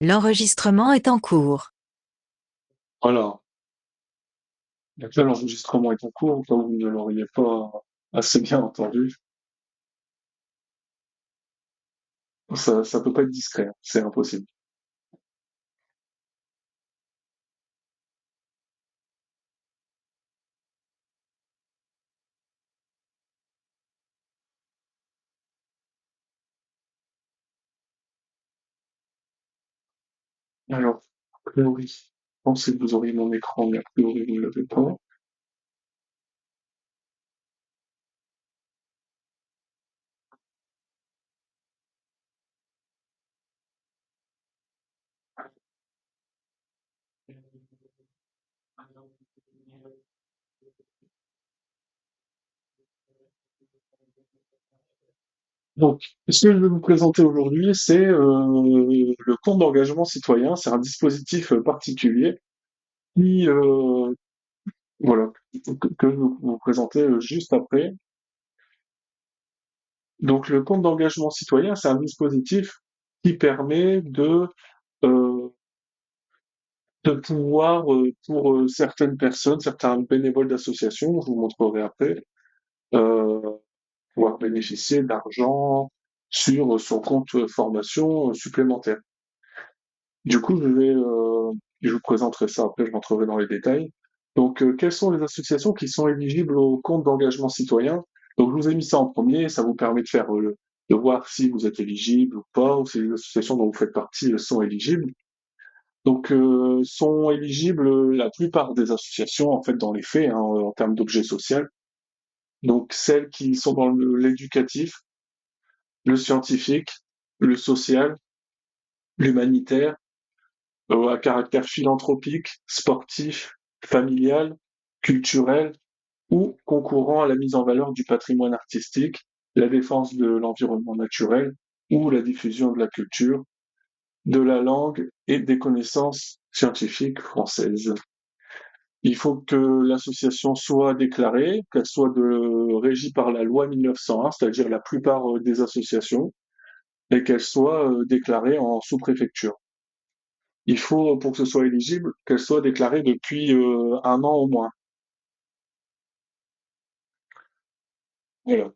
L'enregistrement est en cours. Voilà. Donc là, l'enregistrement est en cours, au cas où vous ne l'auriez pas assez bien entendu. Ça peut pas être discret, hein, c'est impossible. Alors, a priori, je pensais que vous auriez mon écran, mais a priori, vous ne l'avez pas. Donc, ce que je vais vous présenter aujourd'hui, c'est le compte d'engagement citoyen. C'est un dispositif particulier qui, voilà, que je vais vous présenter juste après. Donc, le compte d'engagement citoyen, c'est un dispositif qui permet euh, de pouvoir, pour certaines personnes, certains bénévoles d'associations, je vous montrerai après, euh, pouvoir bénéficier d'argent sur son compte formation supplémentaire. Du coup, je vous présenterai ça après, je rentrerai dans les détails. Donc, quelles sont les associations qui sont éligibles au compte d'engagement citoyen? Donc, je vous ai mis ça en premier, ça vous permet de faire de voir si vous êtes éligible ou pas, ou si les associations dont vous faites partie sont éligibles. Donc, sont éligibles la plupart des associations, en fait, dans les faits, hein, en termes d'objet social. Donc, celles qui sont dans l'éducatif, le scientifique, le social, l'humanitaire, à caractère philanthropique, sportif, familial, culturel ou concourant à la mise en valeur du patrimoine artistique, la défense de l'environnement naturel ou la diffusion de la culture, de la langue et des connaissances scientifiques françaises. Il faut que l'association soit déclarée, qu'elle soit régie par la loi 1901, c'est-à-dire la plupart des associations, et qu'elle soit déclarée en sous-préfecture. Il faut, pour que ce soit éligible, qu'elle soit déclarée depuis un an au moins. Voilà.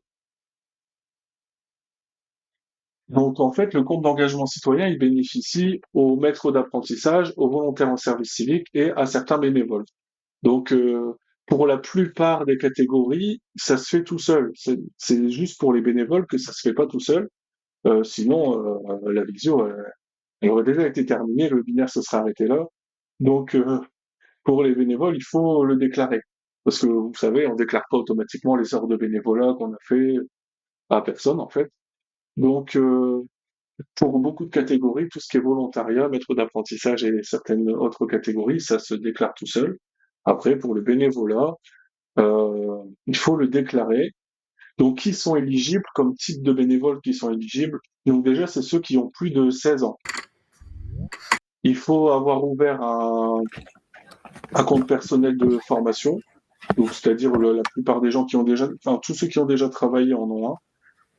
Donc en fait, le compte d'engagement citoyen, il bénéficie aux maîtres d'apprentissage, aux volontaires en service civique et à certains bénévoles. Donc pour la plupart des catégories, ça se fait tout seul. C'est juste pour les bénévoles que ça se fait pas tout seul. Sinon, la visio, elle aurait déjà été terminée, le webinaire se serait arrêté là. Donc, pour les bénévoles, il faut le déclarer. Parce que vous savez, on déclare pas automatiquement les heures de bénévolat qu'on a fait à personne, en fait. Donc, pour beaucoup de catégories, tout ce qui est volontariat, maître d'apprentissage et certaines autres catégories, ça se déclare tout seul. Après, pour le bénévolat, il faut le déclarer. Donc, qui sont éligibles comme type de bénévoles qui sont éligibles? Donc déjà, c'est ceux qui ont plus de 16 ans. Il faut avoir ouvert un compte personnel de formation, donc c'est-à-dire la plupart des gens qui ont déjà, enfin tous ceux qui ont déjà travaillé en ont un.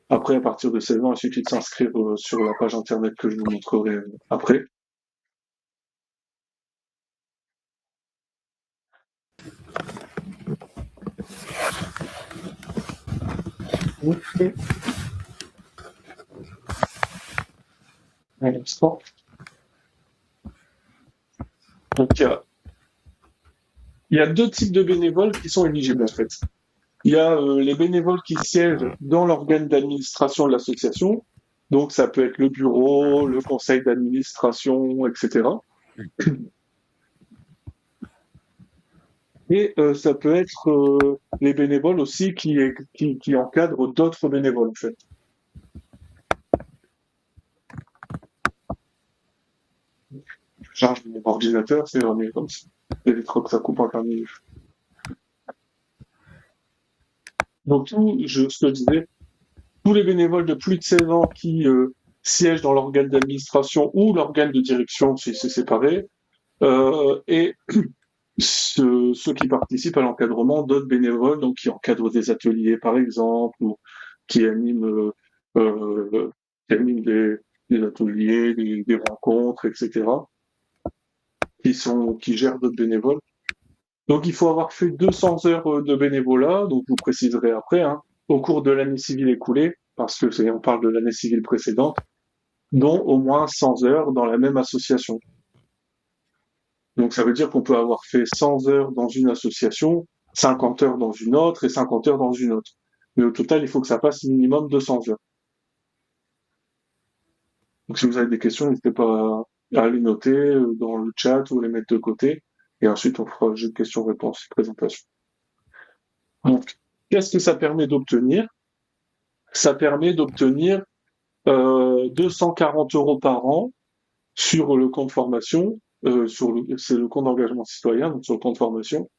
Après, à partir de 16 ans, il suffit de s'inscrire sur la page internet que je vous montrerai après. Ok. Un instant. Donc il y a deux types de bénévoles qui sont éligibles en fait. Il y a les bénévoles qui siègent dans l'organe d'administration de l'association, donc ça peut être le bureau, le conseil d'administration, etc. Et ça peut être les bénévoles aussi qui encadrent d'autres bénévoles, en fait. Je charge mon ordinateur, c'est mieux comme ça. J'éviterai que ça coupe en plein milieu. Donc, ce que je disais, tous les bénévoles de plus de 16 ans qui siègent dans l'organe d'administration ou l'organe de direction, si c'est séparé, et ceux qui participent à l'encadrement d'autres bénévoles, donc qui encadrent des ateliers, par exemple, ou qui animent, euh, qui animent des ateliers, des rencontres, etc., qui gèrent d'autres bénévoles. Donc, il faut avoir fait 200 heures de bénévolat, donc je vous préciserai après, hein, au cours de l'année civile écoulée, parce que on parle de l'année civile précédente, dont au moins 100 heures dans la même association. Donc, ça veut dire qu'on peut avoir fait 100 heures dans une association, 50 heures dans une autre et 50 heures dans une autre. Mais au total, il faut que ça fasse minimum 200 heures. Donc, si vous avez des questions, n'hésitez pas à les noter dans le chat ou les mettre de côté. Et ensuite, on fera un jeu de questions-réponses, présentation. Donc, qu'est-ce que ça permet d'obtenir? Ça permet d'obtenir 240 euros par an sur le compte formation, c'est le compte d'engagement citoyen, donc sur le compte formation,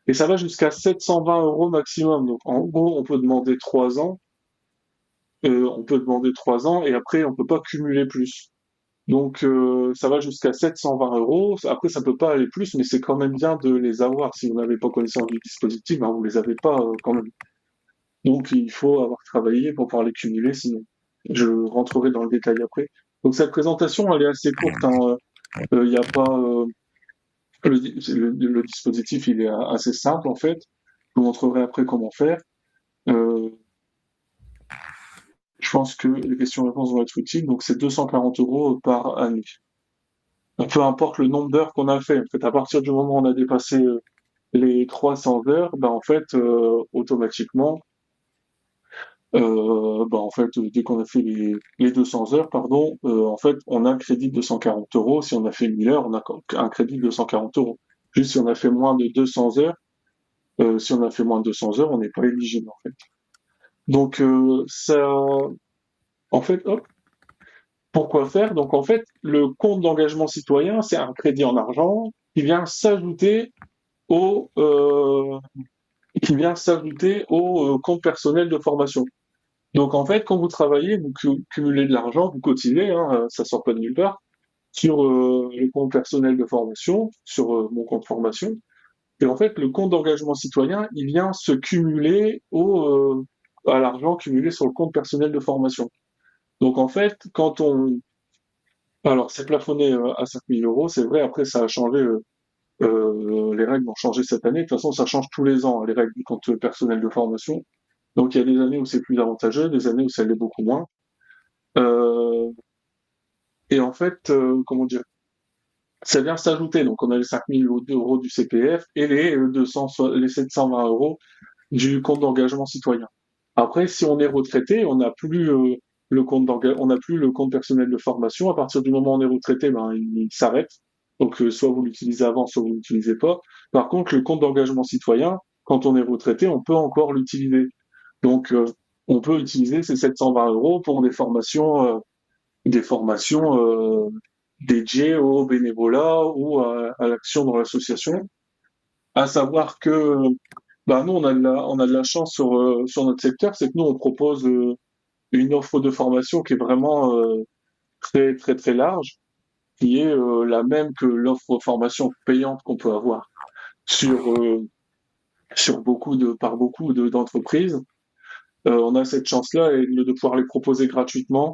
et ça va jusqu'à 720 euros maximum. Donc en gros, on peut demander 3 ans, et après on peut pas cumuler plus. Donc ça va jusqu'à 720 euros. Après, ça peut pas aller plus, mais c'est quand même bien de les avoir. Si vous n'avez pas connaissance du dispositif, ben, vous les avez pas quand même. Donc il faut avoir travaillé pour pouvoir les cumuler, sinon. Je rentrerai dans le détail après. Donc cette présentation, elle est assez courte, hein. Il y a pas le dispositif, il est assez simple en fait. Je vous montrerai après comment faire. Euh, je pense que les questions-réponses vont être utiles. Donc c'est 240 euros par année. Peu importe le nombre d'heures qu'on a fait. En fait, à partir du moment où on a dépassé les 300 heures, ben en fait, automatiquement, en fait, dès qu'on a fait les 200 heures, pardon, en fait, on a un crédit de 240 euros. Si on a fait 1000 heures, on a un crédit de 240 euros. Juste si on a fait moins de 200 heures, si on a fait moins de 200 heures, on n'est pas éligible, en fait. Donc, ça, en fait, hop, pourquoi faire? Donc, en fait, le compte d'engagement citoyen, c'est un crédit en argent qui vient s'ajouter au, euh, au compte personnel de formation. Donc en fait, quand vous travaillez, vous cumulez de l'argent, vous cotisez, hein, ça sort pas de nulle part, sur le compte personnel de formation, sur mon compte formation. Et en fait, le compte d'engagement citoyen, il vient se cumuler à l'argent cumulé sur le compte personnel de formation. Donc en fait, alors c'est plafonné à 5 000 euros, c'est vrai. Après, ça a changé. Les règles ont changé cette année. De toute façon, ça change tous les ans, hein, les règles du compte personnel de formation. Donc il y a des années où c'est plus avantageux, des années où ça l'est beaucoup moins. Euh, et en fait, comment dire, ça vient s'ajouter. Donc on a les 5 000 euros du CPF et les 720 euros du compte d'engagement citoyen. Après, si on est retraité, on n'a plus le compte personnel de formation. À partir du moment où on est retraité, ben, il s'arrête. Donc soit vous l'utilisez avant, soit vous l'utilisez pas. Par contre, le compte d'engagement citoyen, quand on est retraité, on peut encore l'utiliser. Donc on peut utiliser ces 720 euros pour des formations dédiées au bénévolat ou à l'action dans l'association. À savoir que bah, nous, on a de la chance sur notre secteur, c'est que nous, on propose une offre de formation qui est vraiment très, très, très large, qui est la même que l'offre de formation payante qu'on peut avoir sur, euh, par beaucoup d'entreprises. On a cette chance-là de pouvoir les proposer gratuitement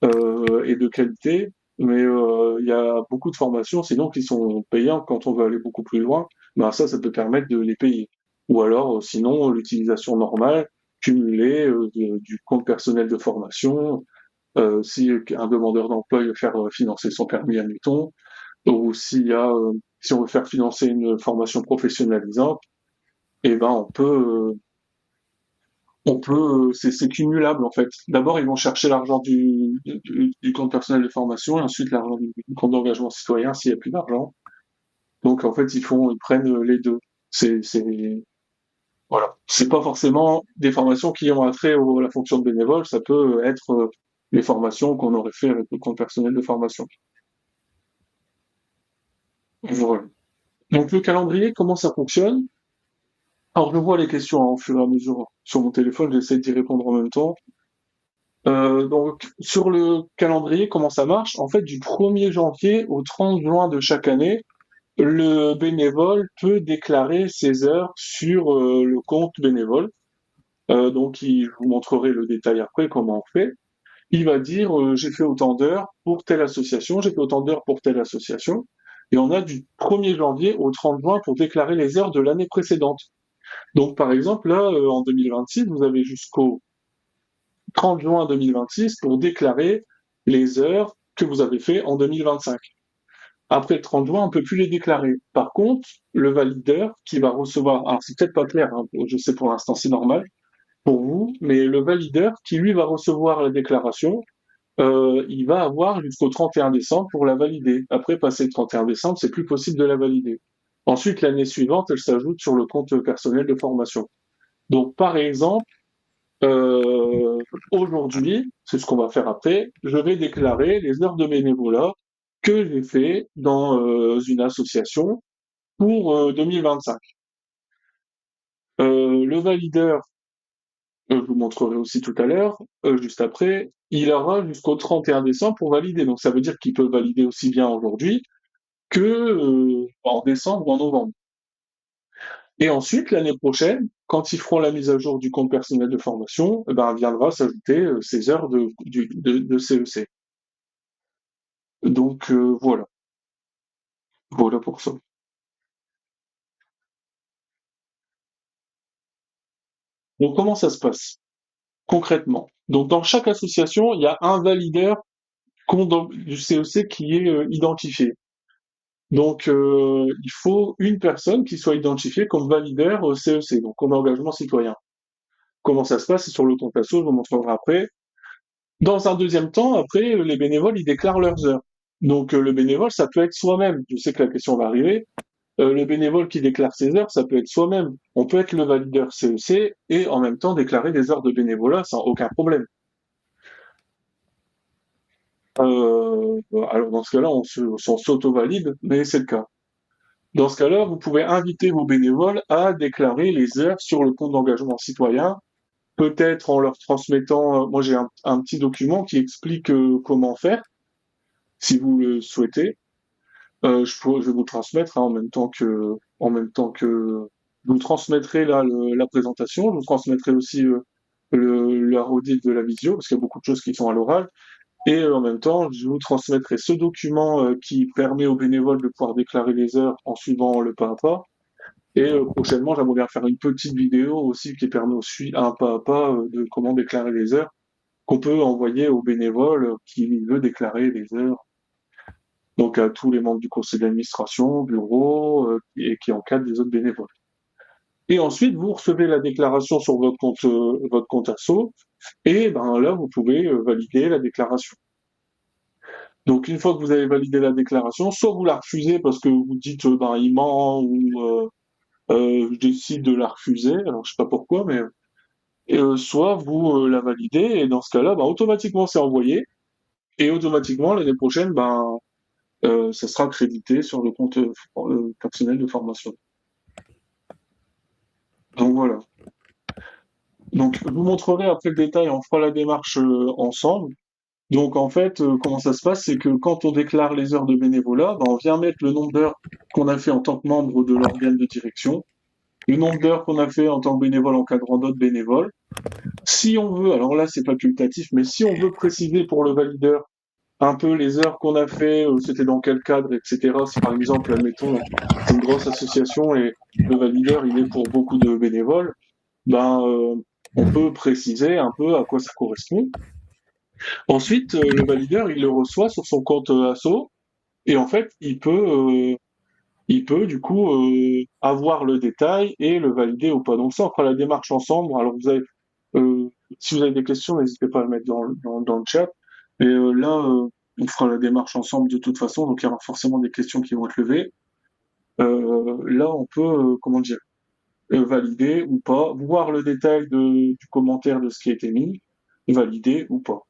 et de qualité, mais il y a beaucoup de formations, sinon qui sont payantes quand on veut aller beaucoup plus loin. Ben ça peut permettre de les payer. Ou alors, sinon, l'utilisation normale, cumulée du compte personnel de formation, si un demandeur d'emploi veut faire financer son permis, admettons, ou si on veut faire financer une formation professionnalisante, eh ben c'est cumulable en fait. D'abord, ils vont chercher l'argent du compte personnel de formation et ensuite l'argent du compte d'engagement citoyen s'il n'y a plus d'argent. Donc en fait, ils prennent les deux. C'est, voilà. C'est pas forcément des formations qui ont attrait à la fonction de bénévole, ça peut être les formations qu'on aurait fait avec le compte personnel de formation. Voilà. Donc le calendrier, comment ça fonctionne? Alors je vois les questions hein, au fur et à mesure sur mon téléphone, j'essaie d'y répondre en même temps. Donc, sur le calendrier, comment ça marche? En fait, du 1er janvier au 30 juin de chaque année, le bénévole peut déclarer ses heures sur le compte bénévole. Donc, je vous montrerai le détail après, comment on fait. il va dire j'ai fait autant d'heures pour telle association, j'ai fait autant d'heures pour telle association, et on a du 1er janvier au 30 juin pour déclarer les heures de l'année précédente. Donc par exemple, là, en 2026, vous avez jusqu'au 30 juin 2026 pour déclarer les heures que vous avez fait en 2025. Après le 30 juin, on ne peut plus les déclarer. Par contre, le valideur qui va recevoir, alors c'est peut-être pas clair, hein, je sais pour l'instant c'est normal pour vous, mais le valideur qui lui va recevoir la déclaration, il va avoir jusqu'au 31 décembre pour la valider. Après, passé le 31 décembre, c'est plus possible de la valider. Ensuite, l'année suivante, elle s'ajoute sur le compte personnel de formation. Donc, par exemple, euh, aujourd'hui, c'est ce qu'on va faire après, je vais déclarer les heures de bénévolat que j'ai fait dans une association pour 2025. Le valideur, je vous montrerai aussi tout à l'heure, juste après, il aura jusqu'au 31 décembre pour valider. Donc ça veut dire qu'il peut valider aussi bien aujourd'hui que en décembre ou en novembre. Et ensuite, l'année prochaine, quand ils feront la mise à jour du compte personnel de formation, eh ben, viendra s'ajouter ces heures de CEC. Donc voilà, voilà pour ça. Donc comment ça se passe concrètement? Donc dans chaque association, il y a un valideur du CEC qui est identifié. Donc il faut une personne qui soit identifiée comme valideur CEC, donc comme engagement citoyen. Comment ça se passe? C'est sur le compte asso, je vous montrerai après. Dans un deuxième temps, après, les bénévoles, ils déclarent leurs heures. Donc le bénévole, ça peut être soi-même. Je sais que la question va arriver. Le bénévole qui déclare ses heures, ça peut être soi-même. On peut être le valideur CEC et en même temps déclarer des heures de bénévolat sans aucun problème. Alors dans ce cas-là, on s'auto-valide, mais c'est le cas. Dans ce cas-là, vous pouvez inviter vos bénévoles à déclarer les heures sur le compte d'engagement citoyen, peut-être en leur transmettant, moi j'ai un petit document qui explique comment faire, si vous le souhaitez. Je vais vous le transmettre hein, en même temps que je vous transmettrai là la présentation, je vous transmettrai aussi la redite de la visio, parce qu'il y a beaucoup de choses qui sont à l'oral, et en même temps, je vous transmettrai ce document qui permet aux bénévoles de pouvoir déclarer les heures en suivant le pas à pas. Et prochainement, j'aimerais bien faire une petite vidéo aussi qui permet aussi un pas à pas de comment déclarer les heures qu'on peut envoyer aux bénévoles qui veut déclarer les heures, donc à tous les membres du conseil d'administration, bureau, et qui encadrent les autres bénévoles. Et ensuite, vous recevez la déclaration sur votre compte asso, et ben là, vous pouvez valider la déclaration. Donc une fois que vous avez validé la déclaration, soit vous la refusez parce que vous dites ben il ment ou je décide de la refuser, alors je sais pas pourquoi, mais soit vous la validez et dans ce cas-là, ben, automatiquement c'est envoyé et automatiquement l'année prochaine, ben ça sera crédité sur le compte personnel de formation. Donc voilà. Donc je vous montrerai après le détail, on fera la démarche ensemble. Donc en fait, comment ça se passe, c'est que quand on déclare les heures de bénévolat, ben, on vient mettre le nombre d'heures qu'on a fait en tant que membre de l'organe de direction, le nombre d'heures qu'on a fait en tant que bénévole encadrant d'autres bénévoles. Si on veut, alors là c'est facultatif, mais si on veut préciser pour le valideur un peu les heures qu'on a fait, c'était dans quel cadre, etc. Si par exemple, admettons, c'est une grosse association et le valideur il est pour beaucoup de bénévoles, ben on peut préciser un peu à quoi ça correspond. Ensuite, le valideur il le reçoit sur son compte asso et en fait il peut du coup avoir le détail et le valider ou pas. Donc ça, on fera la démarche ensemble. Alors euh, si vous avez des questions, n'hésitez pas à le mettre dans le chat. Et là, on fera la démarche ensemble de toute façon, donc il y aura forcément des questions qui vont être levées. Là, on peut, comment dire, valider ou pas, voir le détail du commentaire de ce qui a été mis, valider ou pas.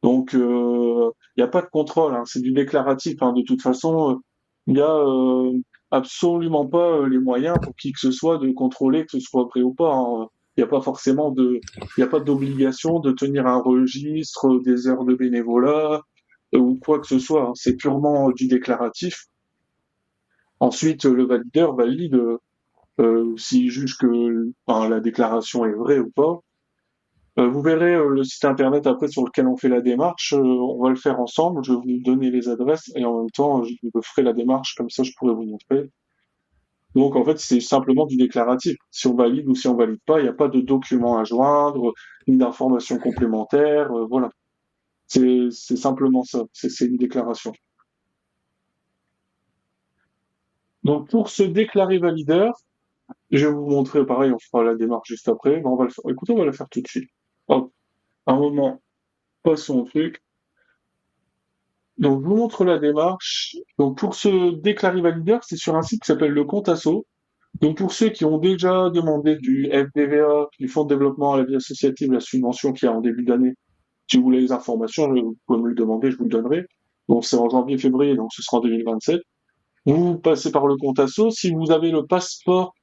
Donc, il n'y a pas de contrôle, hein, c'est du déclaratif. Hein. De toute façon, il n'y a absolument pas les moyens pour qui que ce soit de contrôler que ce soit vrai ou pas. Hein. Il n'y a pas forcément il n'y a pas d'obligation de tenir un registre des heures de bénévolat ou quoi que ce soit. Hein. C'est purement du déclaratif. Ensuite, le valideur valide s'il juge que enfin, la déclaration est vraie ou pas. Vous verrez le site internet après sur lequel on fait la démarche. On va le faire ensemble. Je vais vous donner les adresses et en même temps, je ferai la démarche comme ça, je pourrai vous montrer. Donc en fait, c'est simplement du déclaratif. Si on valide ou si on valide pas, il n'y a pas de document à joindre, ni d'informations complémentaires. Voilà, c'est simplement ça. C'est une déclaration. Donc pour se déclarer valideur, je vais vous montrer, pareil, on fera la démarche juste après. Mais on va le faire. Écoutez, on va la faire tout de suite. Hop, un moment, passons au truc. Donc, je vous montre la démarche. Donc, pour se déclarer valideur, c'est sur un site qui s'appelle le Contasso. Donc, pour ceux qui ont déjà demandé du FDVA, du Fonds de développement à la vie associative, la subvention qu'il y a en début d'année, si vous voulez les informations, vous pouvez me le demander, je vous le donnerai. Donc, c'est en janvier-février, donc ce sera en 2027. Vous passez par le Contasso. Si vous avez le passeport,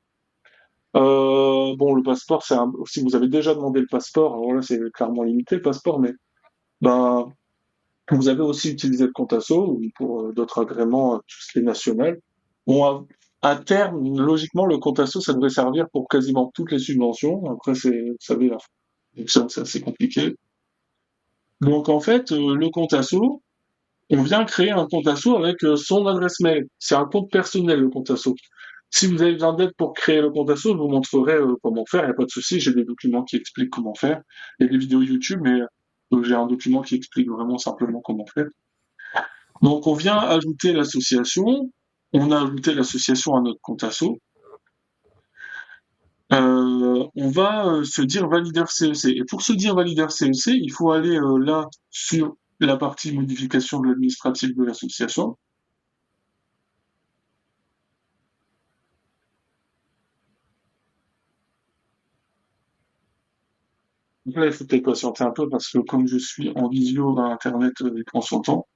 bon, le passeport, si vous avez déjà demandé le passeport, alors là, c'est clairement limité le passeport, mais ben, vous avez aussi utilisé le Contasso ou pour d'autres agréments, tout ce qui est national. Bon, à terme, logiquement, le Contasso, ça devrait servir pour quasiment toutes les subventions. Après, vous savez, là, c'est assez compliqué. Donc, en fait, le Contasso, on vient créer un Contasso avec son adresse mail. C'est un compte personnel, le Contasso. Si vous avez besoin d'aide pour créer le Contasso, je vous montrerai comment faire. Il n'y a pas de souci. J'ai des documents qui expliquent comment faire. Il y a des vidéos YouTube, mais j'ai un document qui explique vraiment simplement comment faire. Donc on vient ajouter l'association, on a ajouté l'association à notre compte asso. On va se dire valideur CEC. Et pour se dire valideur CEC, il faut aller là sur la partie modification de l'administratif de l'association. Donc là, il faut peut-être patienter un peu parce que comme je suis en visio à Internet, il prend son temps.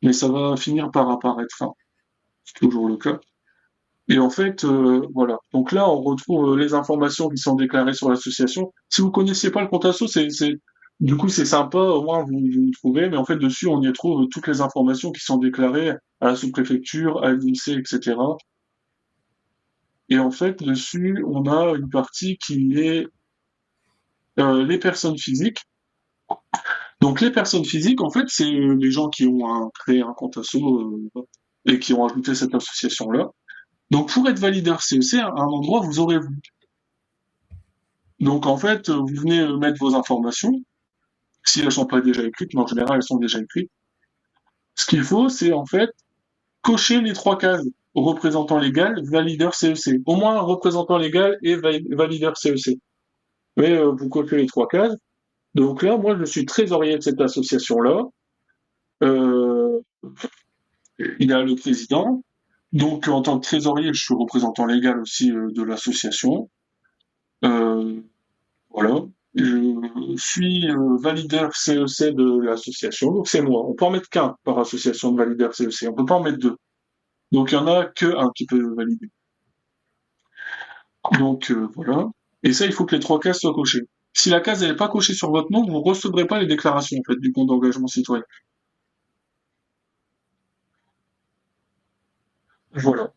Mais ça va finir par apparaître, hein. C'est toujours le cas. Et en fait, voilà. Donc là, on retrouve les informations qui sont déclarées sur l'association. Si vous connaissiez pas le compte asso, du coup, c'est sympa, au moins vous le trouvez, mais en fait, dessus, on y trouve toutes les informations qui sont déclarées à la sous-préfecture, à l'INSEE, etc. Et en fait, dessus, on a une partie qui est les personnes physiques. Donc les personnes physiques, en fait, c'est les gens qui ont créé un compte asso et qui ont ajouté cette association-là. Donc pour être valideur CEC, à un endroit, vous aurez Donc en fait, vous venez mettre vos informations, si elles sont pas déjà écrites, mais en général elles sont déjà écrites. Ce qu'il faut, c'est en fait cocher les trois cases. Représentant légal, valideur CEC. Au moins un représentant légal et valideur CEC. Mais vous cochez les trois cases. Donc là, moi je suis trésorier de cette association-là. Euh, il y a le président. Donc en tant que trésorier, je suis représentant légal aussi de l'association. Euh, Voilà. Je suis valideur CEC de l'association, donc c'est moi. On peut en mettre qu'un par association de valideurs CEC, on peut pas en mettre deux. Donc il y en a que un qui peut valider. Donc voilà. Et ça, il faut que les trois cases soient cochées. Si la case n'est pas cochée sur votre nom, vous ne recevrez pas les déclarations en fait du compte d'engagement citoyen. Voilà.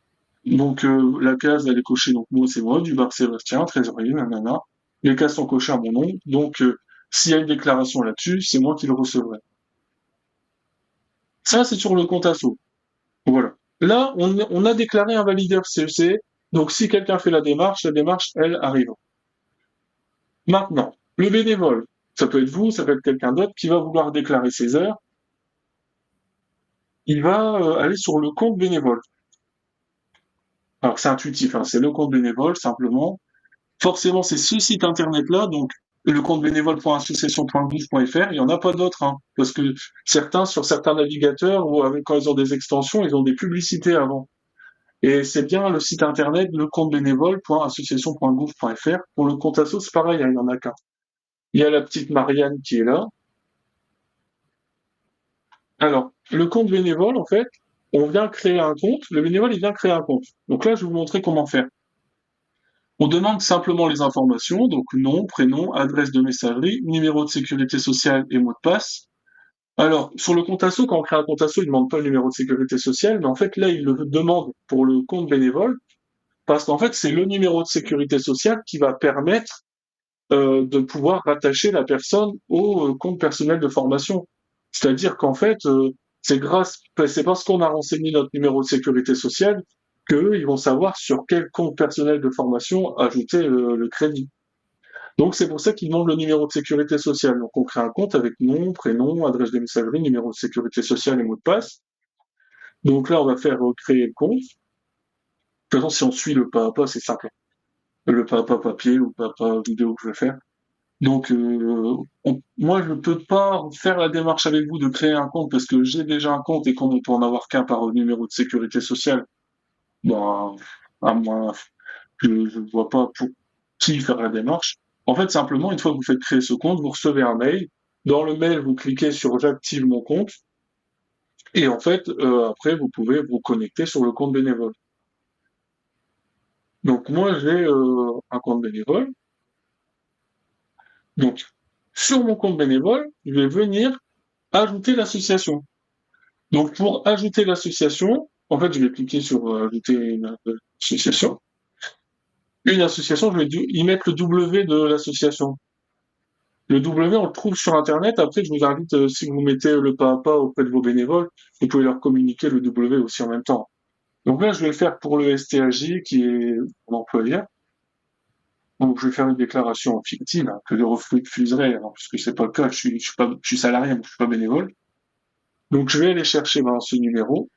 Donc la case elle est cochée, donc moi c'est moi, Dubar Sébastien, trésorier, nanana. Les cases sont cochées à mon nom, donc s'il y a une déclaration là-dessus, c'est moi qui le recevrai. Ça, c'est sur le compte asso. Voilà. Là, on a déclaré un valideur CEC, donc si quelqu'un fait la démarche, elle, arrive. Maintenant, le bénévole, ça peut être vous, ça peut être quelqu'un d'autre qui va vouloir déclarer ses heures, il va aller sur le compte bénévole. Alors c'est intuitif, hein, c'est le compte bénévole, simplement. Forcément, c'est ce site internet-là, donc le compte bénévole.association.gouv.fr, il n'y en a pas d'autres, hein, parce que sur certains navigateurs, ou quand ils ont des extensions, ils ont des publicités avant. Et c'est bien le site internet le compte bénévole.association.gouv.fr. Pour le compte asso, c'est pareil, hein, il y en a qu'un. Il y a la petite Marianne qui est là. Alors, le compte bénévole, en fait, on vient créer un compte. Le bénévole, il vient créer un compte. Donc là, je vais vous montrer comment faire. On demande simplement les informations, donc nom, prénom, adresse de messagerie, numéro de sécurité sociale et mot de passe. Alors, sur le compte asso, quand on crée un compte asso, il ne demande pas le numéro de sécurité sociale, mais en fait, là, il le demande pour le compte bénévole, parce qu'en fait, c'est le numéro de sécurité sociale qui va permettre de pouvoir rattacher la personne au compte personnel de formation. C'est-à-dire qu'en fait, c'est parce qu'on a renseigné notre numéro de sécurité sociale qu'eux, ils vont savoir sur quel compte personnel de formation ajouter le crédit. Donc c'est pour ça qu'ils demandent le numéro de sécurité sociale. Donc on crée un compte avec nom, prénom, adresse de messagerie, numéro de sécurité sociale et mot de passe. Donc là, on va faire créer le compte. De toute façon, si on suit le pas à pas, c'est simple. Le pas à pas papier ou pas à pas vidéo que je vais faire. Donc, moi, je peux pas faire la démarche avec vous de créer un compte parce que j'ai déjà un compte et qu'on ne peut en avoir qu'un par numéro de sécurité sociale. Ben, à moi, je vois pas pour qui faire la démarche. En fait, simplement, une fois que vous faites créer ce compte, vous recevez un mail. Dans le mail, vous cliquez sur j'active mon compte et en fait, après, vous pouvez vous connecter sur le compte bénévole. Donc, moi, j'ai un compte bénévole. Donc, sur mon compte bénévole, je vais venir ajouter l'association. Donc, pour ajouter l'association, en fait, je vais cliquer sur ajouter une association. Une association, je vais y mettre le W de l'association. Le W, on le trouve sur Internet. Après, je vous invite, si vous mettez le pas à pas auprès de vos bénévoles, vous pouvez leur communiquer le W aussi en même temps. Donc là, je vais le faire pour le STAJ, qui est mon employeur. Donc, je vais faire une déclaration fictive, hein, que je refuserai, hein, puisque c'est pas le cas. Je suis salarié, mais je suis pas bénévole. Donc, je vais aller chercher ce numéro.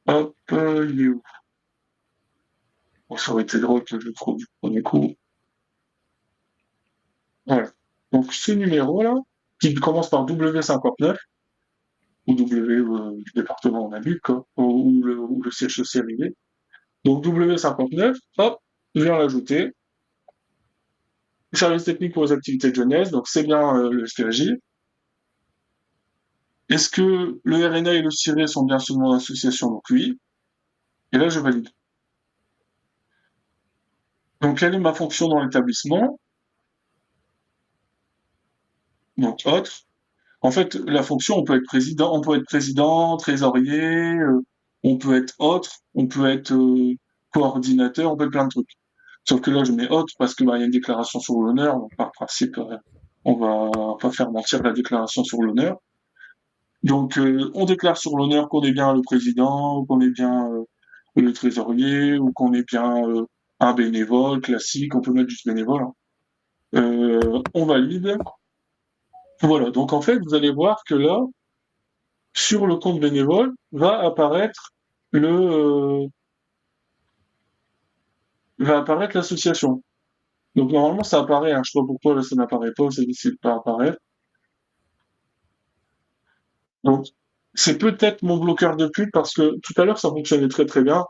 Hop, il est où? Bon, ça aurait été drôle que je le trouve du premier coup. Voilà. Donc, ce numéro-là, qui commence par W59, ou W du département où on habite, quoi, où le siège social est. Donc, W59, hop, je viens l'ajouter. Service technique pour les activités de jeunesse, donc c'est bien le STAJ. Est-ce que le RNA et le CIRE sont bien seulement d'association? Donc oui. Et là, je valide. Donc, quelle est ma fonction dans l'établissement? Donc, autre. En fait, la fonction, on peut être président, trésorier, on peut être autre, on peut être coordinateur, on peut être plein de trucs. Sauf que là, je mets autre parce que il y a une déclaration sur l'honneur, donc par principe, on va pas faire mentir la déclaration sur l'honneur. Donc, on déclare sur l'honneur qu'on est bien le président, ou qu'on est bien le trésorier, ou qu'on est bien un bénévole classique, on peut mettre juste bénévole, hein. On valide. Voilà, donc en fait, vous allez voir que là, sur le compte bénévole, le, va apparaître l'association. Donc normalement, ça apparaît, hein, je sais pas pourquoi là ça n'apparaît pas, c'est décidé de pas apparaître. Donc, c'est peut-être mon bloqueur de pub parce que tout à l'heure ça fonctionnait très très bien.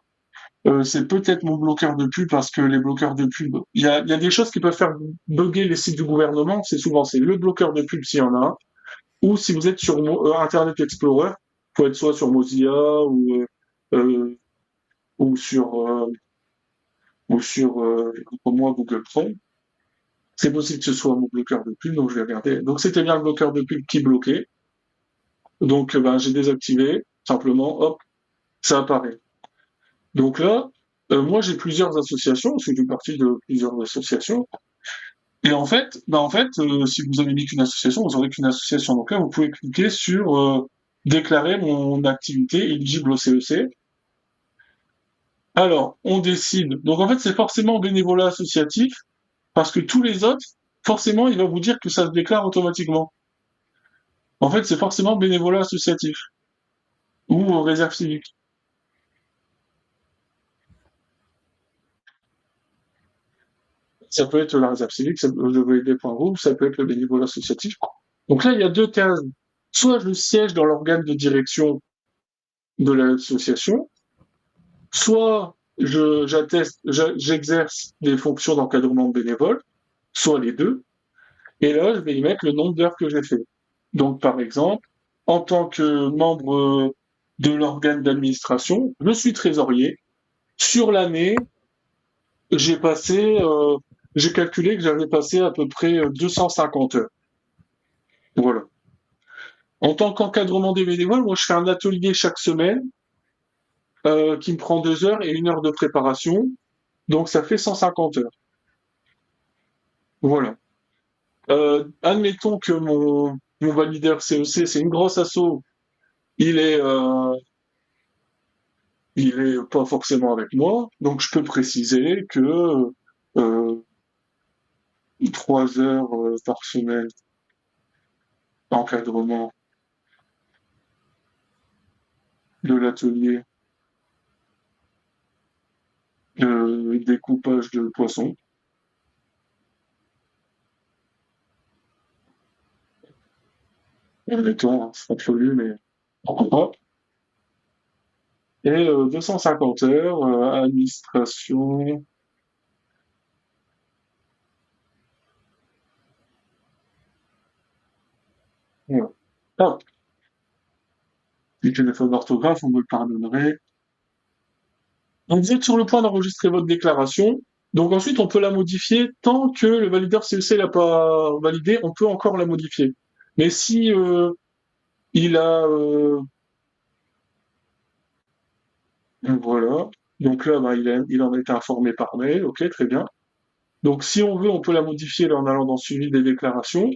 C'est peut-être mon bloqueur de pub parce que les bloqueurs de pub, il y a des choses qui peuvent faire bugger les sites du gouvernement. C'est le bloqueur de pub s'il y en a un, ou si vous êtes sur Internet Explorer, faut être soit sur Mozilla euh, ou sur pour moi Google Chrome. C'est possible que ce soit mon bloqueur de pub, donc je vais regarder. Donc c'était bien le bloqueur de pub qui bloquait. Donc j'ai désactivé, simplement, hop, ça apparaît. Donc là, moi j'ai plusieurs associations, parce que je fais partie de plusieurs associations. Et si vous avez mis qu'une association, vous aurez qu'une association. Donc là, vous pouvez cliquer sur déclarer mon activité éligible au CEC. Alors, on décide. Donc en fait, c'est forcément bénévolat associatif, parce que tous les autres, forcément, il va vous dire que ça se déclare automatiquement. En fait, c'est forcément bénévolat associatif ou réserve civique. Ça peut être la réserve civique, ça peut être le VD.groupe, ça peut être le bénévolat associatif. Donc là, il y a deux cases. Soit je siège dans l'organe de direction de l'association, soit j'exerce des fonctions d'encadrement bénévole, soit les deux, et là, je vais y mettre le nombre d'heures que j'ai fait. Donc, par exemple, en tant que membre de l'organe d'administration, je suis trésorier. Sur l'année, j'ai passé, j'ai calculé que j'avais passé à peu près 250 heures. Voilà. En tant qu'encadrement des bénévoles, moi, je fais un atelier chaque semaine qui me prend 2 heures et 1 heure de préparation. Donc, ça fait 150 heures. Voilà. Admettons que mon valideur CEC, c'est une grosse asso, il est, euh, il est pas forcément avec moi, donc je peux préciser que euh, 3 heures par semaine d'encadrement de l'atelier de découpage de poissons. Admettons, hein, c'est absolu, mais pourquoi pas. Et 250 heures, administration. Voilà. Ah, si j'ai des fautes d'orthographe, vous me le pardonnerez. Donc vous êtes sur le point d'enregistrer votre déclaration. Donc ensuite, on peut la modifier tant que le valideur CEC l'a pas validé, on peut encore la modifier. Mais si il a voilà, donc là, bah, il en a été informé par mail, ok, très bien. Donc si on veut, on peut la modifier là, en allant dans suivi des déclarations.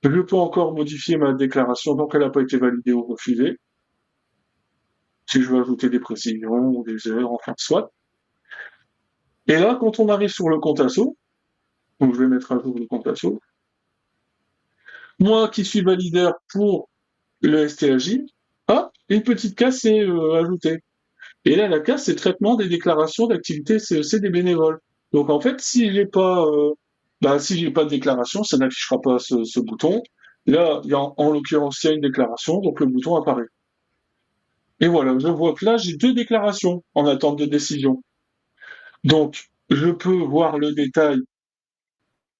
Je peux encore modifier ma déclaration tant qu'elle n'a pas été validée ou refusée. Si je veux ajouter des précisions ou des heures, enfin soit. Et là, quand on arrive sur le compte asso, donc je vais mettre à jour le compte asso, moi qui suis valideur pour le STAJ, ah, une petite case est ajoutée. Et là, la case, c'est traitement des déclarations d'activité CEC des bénévoles. Donc en fait, si j'ai pas de déclaration, ça n'affichera pas ce bouton. Là, en l'occurrence, il y a une déclaration, donc le bouton apparaît. Et voilà, je vois que là, j'ai 2 déclarations en attente de décision. Donc, je peux voir le détail.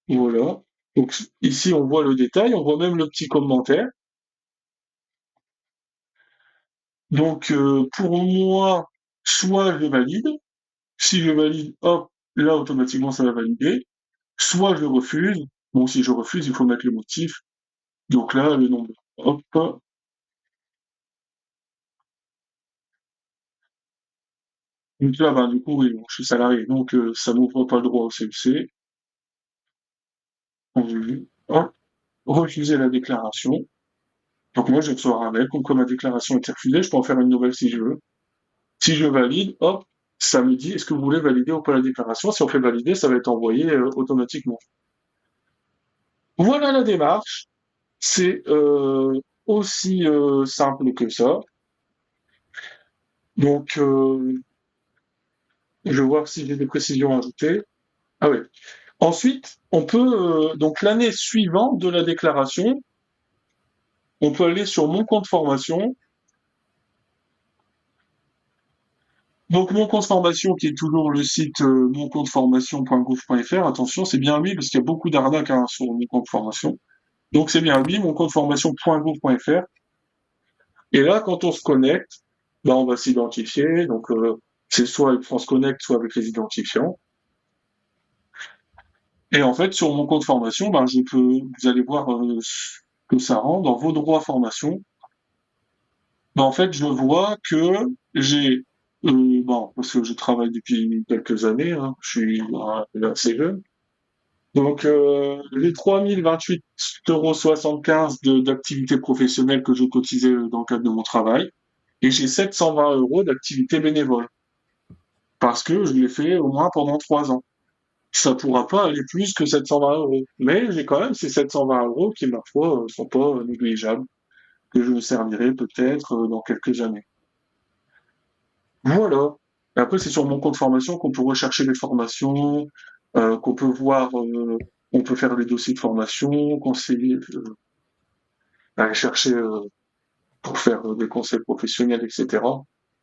Voilà. Donc ici, on voit le détail, on voit même le petit commentaire. Donc, pour moi, soit je valide. Si je valide, hop, là, automatiquement, ça va valider. Soit je refuse. Bon, si je refuse, il faut mettre le motif. Donc là, le nombre. Hop. Donc là, bah, du coup, oui, bon, je suis salarié. Donc, ça m'ouvre pas le droit au CEC. Hop, refuser la déclaration. Donc moi, je reçois un mail, comme quoi ma déclaration a été refusée, je peux en faire une nouvelle si je veux. Si je valide, hop, ça me dit est-ce que vous voulez valider ou pas la déclaration. Si on fait valider, ça va être envoyé automatiquement. Voilà la démarche. C'est aussi simple que ça. Donc, je vais voir si j'ai des précisions à ajouter. Ah oui. Ensuite, on peut, donc l'année suivante de la déclaration, on peut aller sur mon compte formation. Donc mon compte formation qui est toujours le site moncompteformation.gouv.fr, attention, c'est bien lui parce qu'il y a beaucoup d'arnaques hein, sur mon compte formation. Donc c'est bien lui, mon compte formation.gouv.fr. Et là, quand on se connecte, bah, on va s'identifier. Donc c'est soit avec France Connect, soit avec les identifiants. Et en fait, sur mon compte formation, ben, vous allez voir ce que ça rend dans vos droits formation. Ben, en fait, je vois que j'ai, bon, parce que je travaille depuis quelques années, hein, je suis assez jeune. Donc, les 3028,75 € d'activité professionnelle que je cotisais dans le cadre de mon travail, et j'ai 720 € d'activité bénévole, parce que je l'ai fait au moins pendant 3 ans. Ça pourra pas aller plus que 720 euros. Mais j'ai quand même ces 720 € qui, ma foi, sont pas négligeables, que je me servirai peut-être dans quelques années. Voilà. Et après, c'est sur mon compte formation qu'on peut rechercher les formations, qu'on peut voir, on peut faire les dossiers de formation, conseiller, aller chercher pour faire des conseils professionnels, etc.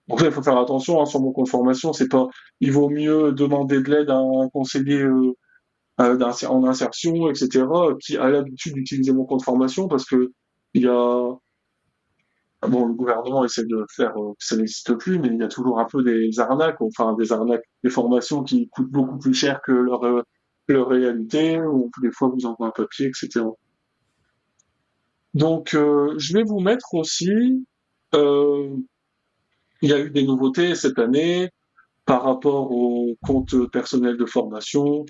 Donc là, il faut faire attention hein, sur mon compte formation. C'est pas, il vaut mieux demander de l'aide à un conseiller en insertion, etc., qui a l'habitude d'utiliser mon compte formation parce que il y a, bon, le gouvernement essaie de faire que ça n'existe plus, mais il y a toujours un peu des arnaques, enfin des arnaques, des formations qui coûtent beaucoup plus cher que leur réalité, ou des fois vous envoient un papier, etc. Donc, je vais vous mettre aussi, euh, il y a eu des nouveautés cette année par rapport au compte personnel de formation.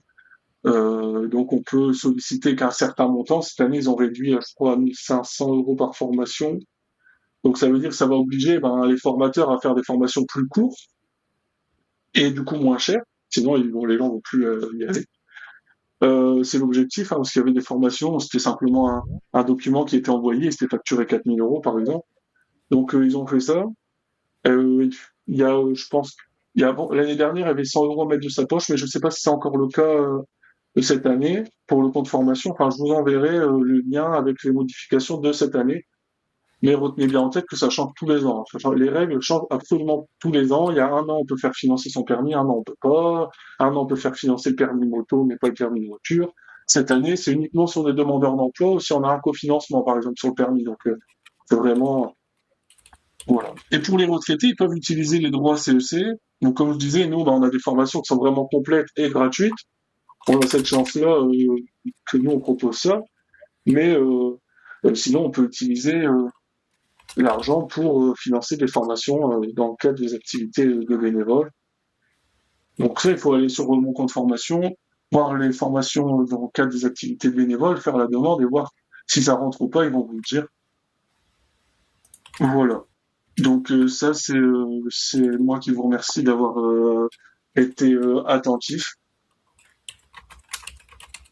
Donc on peut solliciter qu'un certain montant. Cette année, ils ont réduit, je crois, à 1 500 € par formation. Donc ça veut dire que ça va obliger les formateurs à faire des formations plus courtes et du coup moins chères. Sinon, les gens vont plus y aller. C'est l'objectif, hein, parce qu'il y avait des formations, où c'était simplement un document qui était envoyé, et c'était facturé 4 000 € par exemple. Donc ils ont fait ça. Il y a, je pense, bon, l'année dernière, il y avait 100 € à mettre de sa poche, mais je ne sais pas si c'est encore le cas de cette année pour le compte formation. Enfin, je vous enverrai le lien avec les modifications de cette année. Mais retenez bien en tête que ça change tous les ans. Les règles changent absolument tous les ans. Il y a un an, on peut faire financer son permis, un an, on peut pas. Un an, on peut faire financer le permis moto, mais pas le permis de voiture. Cette année, c'est uniquement sur des demandeurs d'emploi ou si on a un cofinancement, par exemple, sur le permis. Donc, c'est vraiment, voilà. Et pour les retraités, ils peuvent utiliser les droits CEC. Donc, comme je disais, nous, on a des formations qui sont vraiment complètes et gratuites. On a cette chance-là que nous, on propose ça. Mais sinon, on peut utiliser l'argent pour financer des formations dans le cadre des activités de bénévoles. Donc ça, il faut aller sur mon compte formation, voir les formations dans le cadre des activités de bénévoles, faire la demande et voir si ça rentre ou pas, ils vont vous le dire. Voilà. Donc ça, c'est moi qui vous remercie d'avoir été attentif.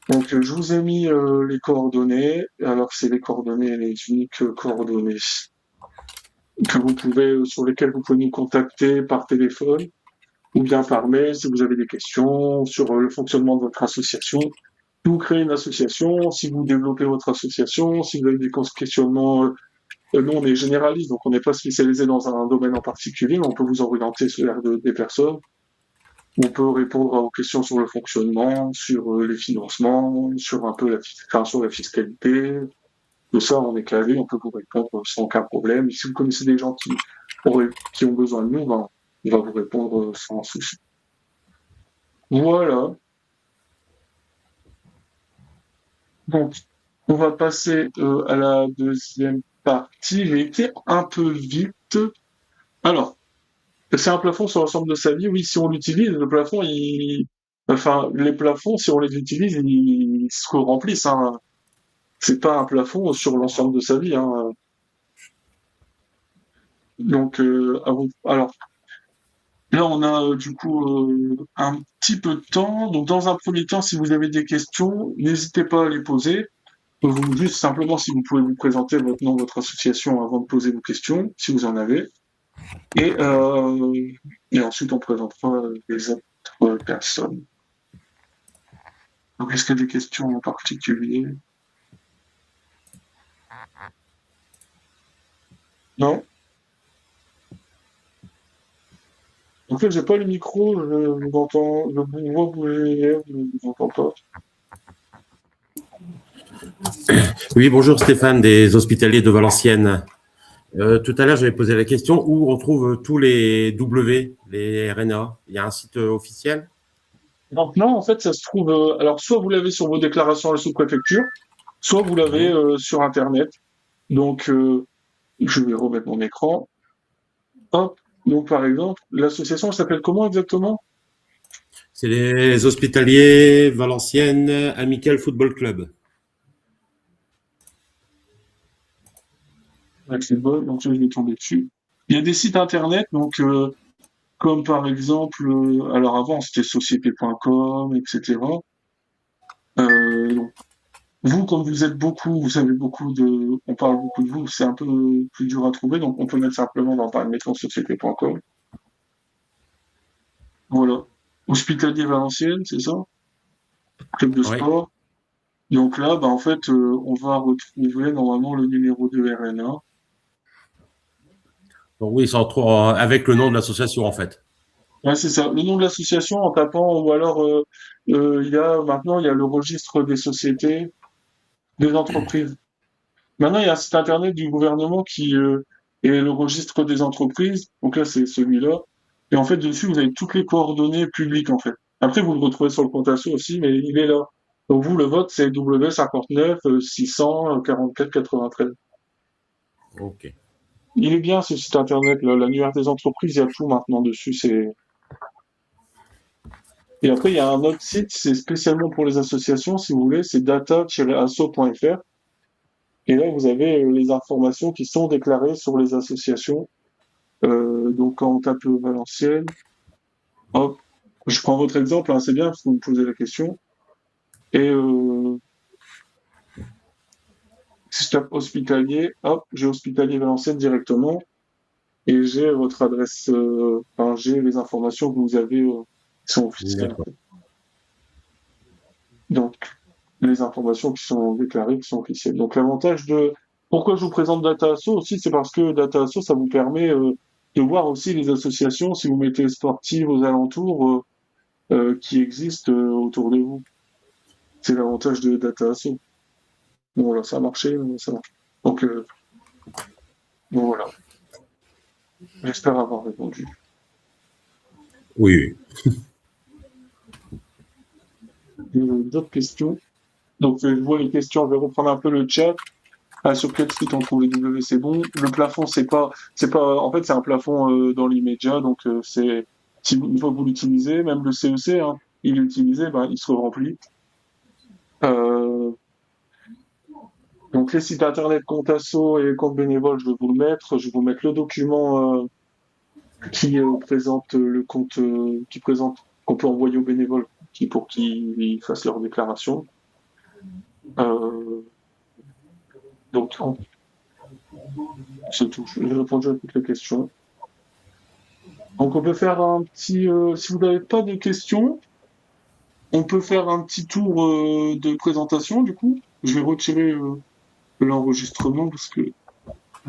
Donc je vous ai mis les coordonnées. Alors c'est les coordonnées, les uniques coordonnées que vous pouvez, sur lesquelles vous pouvez nous contacter par téléphone ou bien par mail si vous avez des questions sur le fonctionnement de votre association. Si vous créez une association, si vous développez votre association, si vous avez des questionnements, nous on est généraliste, donc on n'est pas spécialisé dans un domaine en particulier, mais on peut vous orienter vers des personnes. On peut répondre aux questions sur le fonctionnement, sur les financements, sur un peu sur la fiscalité. Tout ça, on est clavé, on peut vous répondre sans aucun problème. Et si vous connaissez des gens qui ont besoin de nous, on va vous répondre sans souci. Voilà. Donc, on va passer à la deuxième partie. J'ai été un peu vite. Alors, c'est un plafond sur l'ensemble de sa vie. Oui, si on l'utilise, le plafond, enfin, les plafonds, si on les utilise, ils se remplissent, hein. C'est pas un plafond sur l'ensemble de sa vie, hein. Donc, alors, là, on a du coup un petit peu de temps. Donc, dans un premier temps, si vous avez des questions, n'hésitez pas à les poser. Juste simplement, si vous pouvez vous présenter votre nom, votre association avant de poser vos questions, si vous en avez. Et, et ensuite, on présentera les autres personnes. Donc, est-ce qu'il y a des questions en particulier? Non? En fait, j'ai pas le micro, je vous entends, je vous vois bouger, je ne vous entends pas. Oui, bonjour Stéphane des Hospitaliers de Valenciennes. Tout à l'heure, j'avais posé la question où on trouve tous les W, les RNA. Il y a un site officiel? Donc, non, en fait, ça se trouve, alors, soit vous l'avez sur vos déclarations à la sous-préfecture, soit vous l'avez Oui. sur Internet. Donc, je vais remettre mon écran. Hop. Donc, par exemple, l'association, elle s'appelle comment exactement? C'est les Hospitaliers Valenciennes Amical Football Club. Avec les bols, donc je vais tomber dessus. Il y a des sites internet, donc comme par exemple, alors avant c'était société.com, etc. Donc, vous, comme vous êtes beaucoup, vous savez beaucoup on parle beaucoup de vous, c'est un peu plus dur à trouver, donc on peut mettre simplement mettons société.com. Voilà. Hospitalier Valenciennes, c'est ça? Club de Oui. sport. Donc là, en fait, on va retrouver normalement le numéro de RNA. Donc oui, c'est avec le nom de l'association en fait. Ouais, c'est ça. Le nom de l'association en tapant, ou alors maintenant il y a le registre des sociétés, des entreprises. Maintenant il y a un site internet du gouvernement qui est le registre des entreprises. Donc là c'est celui-là. Et en fait dessus vous avez toutes les coordonnées publiques en fait. Après vous le retrouvez sur le compte asso aussi, mais il est là. Donc vous le vote c'est W59 600 44 93. Ok. Il est bien ce site internet là, l'annuaire des entreprises, il y a tout maintenant dessus. Et après, il y a un autre site, c'est spécialement pour les associations, si vous voulez, c'est data-asso.fr. Et là, vous avez les informations qui sont déclarées sur les associations. Donc, quand on tape Valenciennes, hop, je prends votre exemple, hein, c'est bien, parce que vous me posez la question. Et si je tape hospitalier, hop, j'ai hospitalier Valenciennes directement. Et j'ai votre adresse, enfin, j'ai les informations que vous avez qui sont officielles. D'accord. Donc, les informations qui sont déclarées, qui sont officielles. Donc, l'avantage de... Pourquoi je vous présente DataAsso aussi, c'est parce que DataAsso, ça vous permet de voir aussi les associations, si vous mettez sportives aux alentours, qui existent autour de vous. C'est l'avantage de DataAsso. Bon, là, ça a marché, ça marche. Donc, bon, voilà. J'espère avoir répondu. Oui. D'autres questions? Donc, je vois les questions, je vais reprendre un peu le chat. Sur quel site on trouve les W, c'est bon. Le plafond, c'est pas, en fait, c'est un plafond dans l'immédiat, donc c'est, une fois que vous l'utilisez, même le CEC, hein, il est utilisé, ben, il se remplit. Donc les sites internet compte asso et compte bénévole, je vais vous le mettre. Je vais vous mettre le document qui présente le compte, qui présente qu'on peut envoyer aux bénévoles pour qu'ils fassent leur déclaration. Donc c'est tout. J'ai répondu à toutes les questions. Donc on peut faire un petit, si vous n'avez pas de questions, on peut faire un petit tour de présentation du coup. Je vais retirer l'enregistrement parce que